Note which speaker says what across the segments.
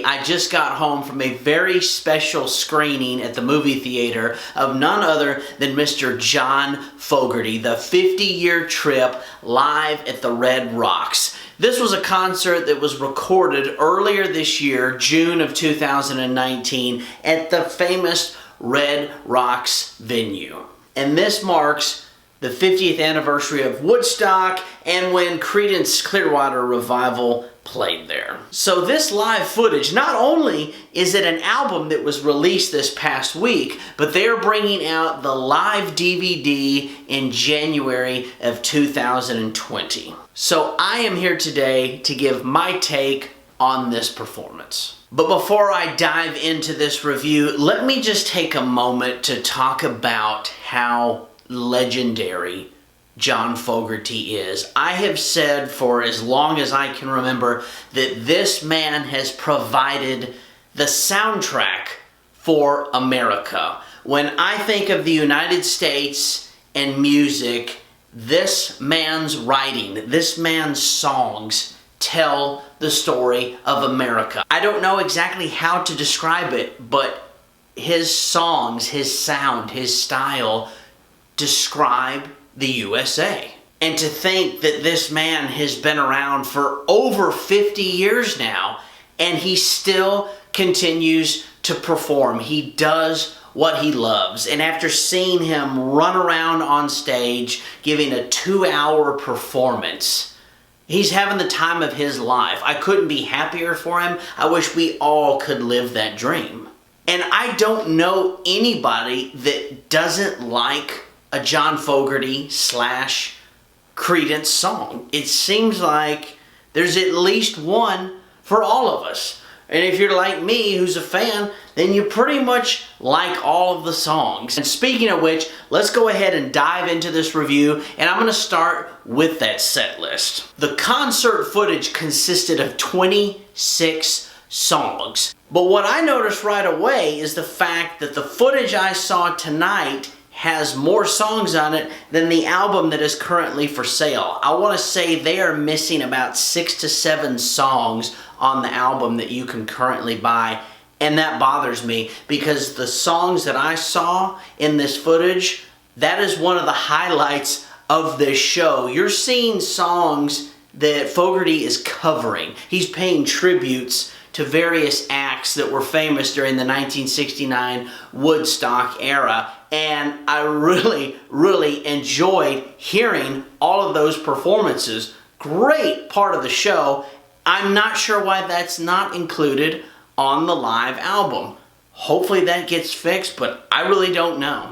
Speaker 1: I just got home from a very special screening at the movie theater of none other than Mr. John Fogerty, the 50-year trip live at the Red Rocks. This was a concert that was recorded earlier this year, June of 2019, at the famous Red Rocks venue. And this marks the 50th anniversary of Woodstock and when Creedence Clearwater revival played there. So this live footage, not only is it an album that was released this past week, but they're bringing out the live DVD in January of 2020. So I am here today to give my take on this performance. But before I dive into this review, let me just take a moment to talk about how legendary John Fogerty is. I have said for as long as I can remember that this man has provided the soundtrack for America. When I think of the United States and music, this man's writing, this man's songs tell the story of America. I don't know exactly how to describe it, but his songs, his sound, his style describe the USA. And to think that this man has been around for over 50 years now and he still continues to perform. He does what he loves. And after seeing him run around on stage giving a 2-hour performance, he's having the time of his life. I couldn't be happier for him. I wish we all could live that dream. And I don't know anybody that doesn't like a John Fogerty / Creedence song. It seems like there's at least one for all of us. And if you're like me, who's a fan, then you pretty much like all of the songs. And speaking of which, let's go ahead and dive into this review, and I'm going to start with that set list. The concert footage consisted of 26 songs. But what I noticed right away is the fact that the footage I saw tonight has more songs on it than the album that is currently for sale. I want to say they are missing about 6 to 7 songs on the album that you can currently buy, and that bothers me because the songs that I saw in this footage, that is one of the highlights of this show. You're seeing songs that Fogerty is covering. He's paying tributes to various acts that were famous during the 1969 Woodstock era. And I really enjoyed hearing all of those performances. Great part of the show. I'm not sure why that's not included on the live album. Hopefully that gets fixed, but I really don't know.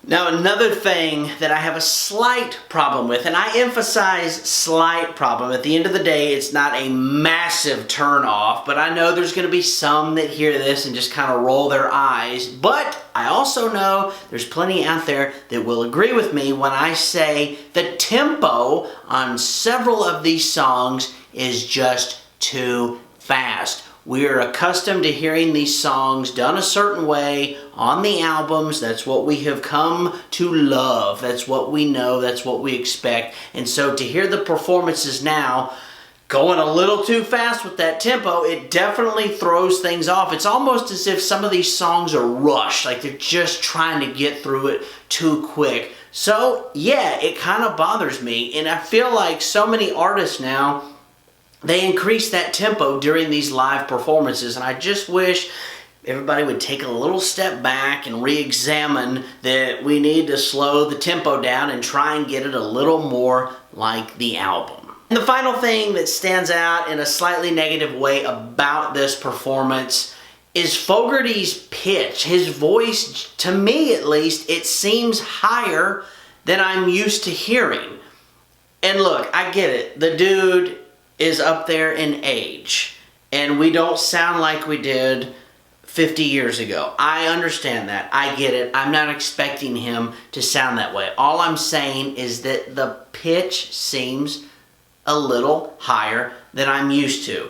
Speaker 1: Now, another thing that I have a slight problem with, and I emphasize slight problem. At the end of the day, it's not a massive turn off, but I know there's going to be some that hear this and just kind of roll their eyes. But I also know there's plenty out there that will agree with me when I say the tempo on several of these songs is just too fast. We're accustomed to hearing these songs done a certain way on the albums. That's what we have come to love. That's what we know. That's what we expect. And so to hear the performances now going a little too fast with that tempo, it definitely throws things off. It's almost as if some of these songs are rushed, like they're just trying to get through it too quick. So yeah, it kind of bothers me. And I feel like so many artists now, they increase that tempo during these live performances, and I just wish everybody would take a little step back and re-examine that we need to slow the tempo down and try and get it a little more like the album. And the final thing that stands out in a slightly negative way about this performance is Fogerty's pitch. His voice, to me at least, it seems higher than I'm used to hearing. And look, I get it. The dude is up there in age, and we don't sound like we did 50 years ago. I understand that. I get it. I'm not expecting him to sound that way. All I'm saying is that the pitch seems a little higher than I'm used to.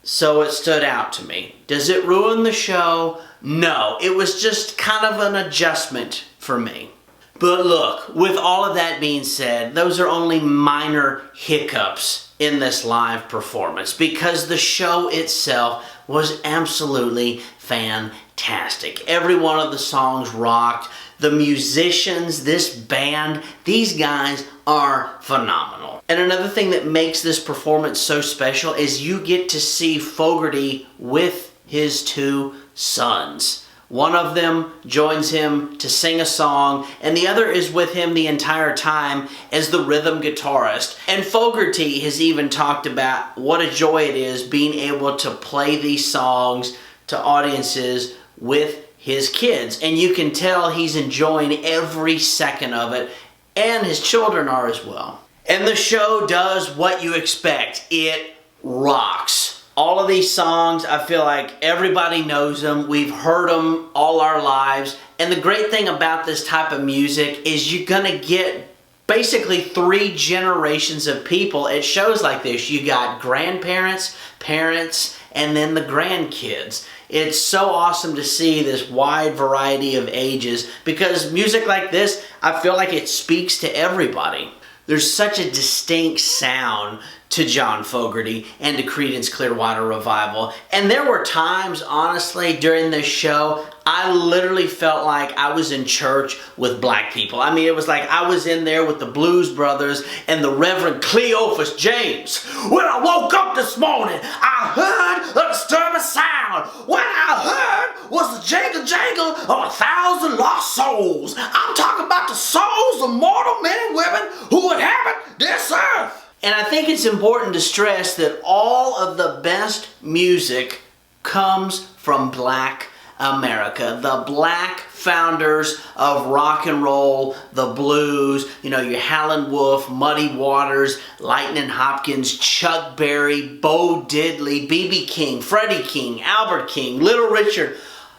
Speaker 1: So it stood out to me. Does it ruin the show? No. It was just kind of an adjustment for me. But look, with all of that being said, those are only minor hiccups in this live performance because the show itself was absolutely fantastic. Every one of the songs rocked. The musicians, this band, these guys are phenomenal. And another thing that makes this performance so special is you get to see Fogerty with his two sons. One of them joins him to sing a song, and the other is with him the entire time as the rhythm guitarist. And Fogerty has even talked about what a joy it is being able to play these songs to audiences with his kids. And you can tell he's enjoying every second of it, and his children are as well. And the show does what you expect. It rocks. All of these songs, I feel like everybody knows them. We've heard them all our lives. And the great thing about this type of music is you're going to get basically 3 generations of people at shows like this. You got grandparents, parents, and then the grandkids. It's so awesome to see this wide variety of ages because music like this, I feel like it speaks to everybody. There's such a distinct sound to John Fogerty and to Creedence Clearwater Revival. And there were times, honestly, during this show, I literally felt like I was in church with black people. I mean, it was like I was in there with the Blues Brothers and the Reverend Cleophas James. When I woke up this morning, I heard a disturbing sound. What I heard was the jangle of 1,000 lost souls. I'm talking about the souls of mortal men and women who inhabit this earth. And I think it's important to stress that all of the best music comes from Black America. The black founders of rock and roll, the blues, your Howlin' Wolf, Muddy Waters, Lightnin' Hopkins, Chuck Berry, Bo Diddley, B.B. King, Freddie King, Albert King, Little Richard,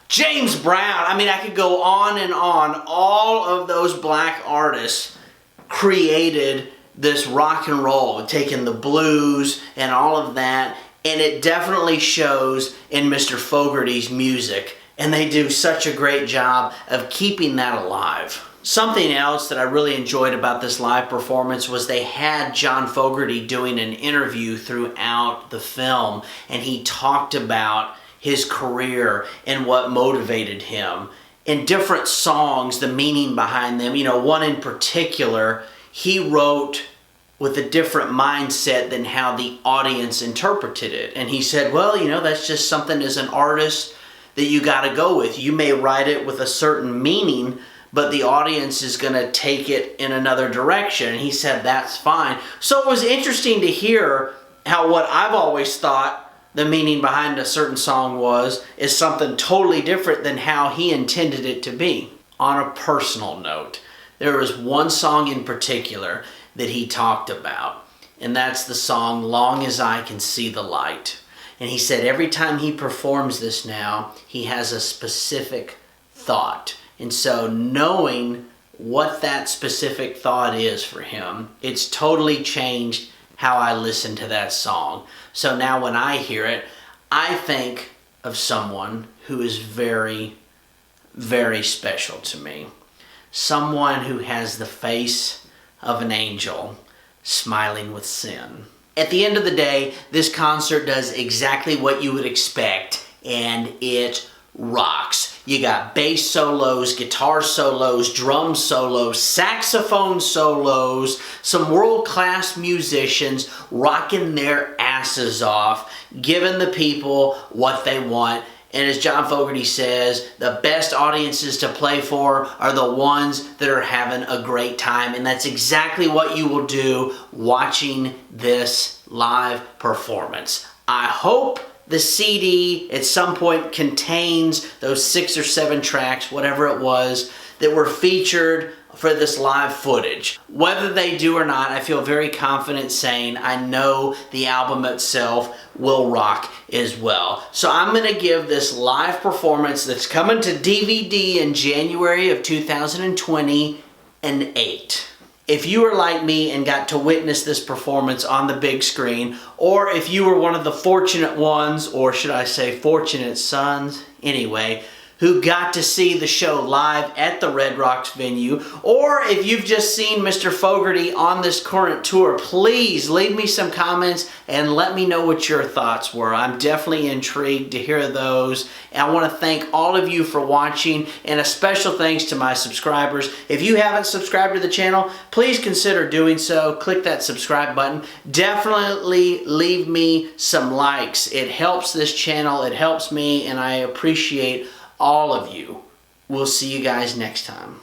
Speaker 1: James Brown. I mean, I could go on and on. All of those black artists created this rock and roll, taking the blues and all of that, and it definitely shows in Mr. Fogerty's music, and they do such a great job of keeping that alive. Something else that I really enjoyed about this live performance was they had John Fogerty doing an interview throughout the film, and he talked about his career and what motivated him. In different songs, the meaning behind them, one in particular, he wrote with a different mindset than how the audience interpreted it. And he said, well, that's just something as an artist that you got to go with. You may write it with a certain meaning, but the audience is going to take it in another direction. And he said, that's fine. So it was interesting to hear how what I've always thought the meaning behind a certain song is something totally different than how he intended it to be. On a personal note, there was one song in particular that he talked about, and that's the song Long As I Can See the Light. And he said every time he performs this now, he has a specific thought. And so knowing what that specific thought is for him, it's totally changed how I listen to that song. So now when I hear it, I think of someone who is very, very special to me. Someone who has the face of an angel smiling with sin. At the end of the day, this concert does exactly what you would expect, and it rocks. You got bass solos, guitar solos, drum solos, saxophone solos, some world-class musicians rocking their asses off, giving the people what they want. And as John Fogerty says, the best audiences to play for are the ones that are having a great time. And that's exactly what you will do watching this live performance. I hope the CD at some point contains those 6 or 7 tracks, whatever it was, that were featured for this live footage. Whether they do or not, I feel very confident saying I know the album itself will rock as well. So I'm going to give this live performance that's coming to DVD in January of 2020 an 8. If you were like me and got to witness this performance on the big screen, or if you were one of the fortunate ones, or should I say fortunate sons, anyway, who got to see the show live at the Red Rocks venue, or if you've just seen Mr. Fogerty on this current tour, please leave me some comments and let me know what your thoughts were. I'm definitely intrigued to hear those. And I want to thank all of you for watching, and a special thanks to my subscribers. If you haven't subscribed to the channel, please consider doing so. Click that subscribe button. Definitely leave me some likes. It helps this channel, it helps me, and I appreciate all of you. We'll see you guys next time.